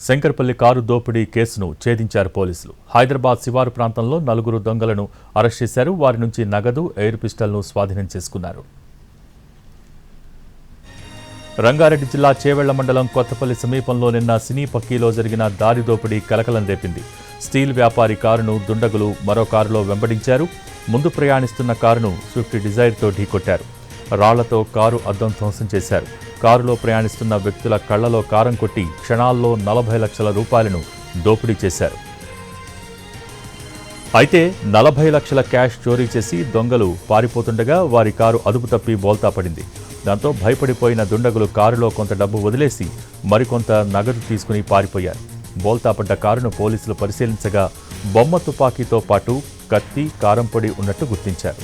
Shankarpally car దోపిడీ కేసును ఛేదించారు పోలీసులు. హైదరాబాద్ శివారు ప్రాంతంలో 4 దొంగలను అరెస్ట్ చేశారు. వారి నుంచి నగదు, ఎయిర్ పిస్టల్ను స్వాధీనం చేసుకున్నారు. రంగారెడ్డి జిల్లా చేవెళ్ల మండలం కొత్తపల్లి సమీపంలో నిన్న సినీ పక్కీలో జరిగిన దారి దోపిడీ కలకలం రేపింది. స్టీల్ వ్యాపారి కారును దుండగులు మరో కారులో వెంబడించారు. ముందు ప్రయాణిస్తున్న కారును స్విఫ్ట్ డిజైర్తో ఢీకొట్టారు. రాళ్లతో కారు అద్దం ధ్వంసం చేశారు. కారులో ప్రయాణిస్తున్న వ్యక్తుల కళ్లలో కారం కొట్టి క్షణాల్లో 40 లక్షల రూపాయలను దోపిడీ చేశారు. అయితే 40 లక్షల క్యాష్ చోరీ చేసి దొంగలు పారిపోతుండగా వారి కారు అదుపు తప్పి బోల్తా పడింది. దాంతో భయపడిపోయిన దుండగులు కారులో కొంత డబ్బు వదిలేసి మరికొంత నగదు తీసుకుని పారిపోయారు. బోల్తాపడ్డ కారును పోలీసులు పరిశీలించగా బొమ్మ తుపాకీతో పాటు కత్తి, కారం పొడి ఉన్నట్టు గుర్తించారు.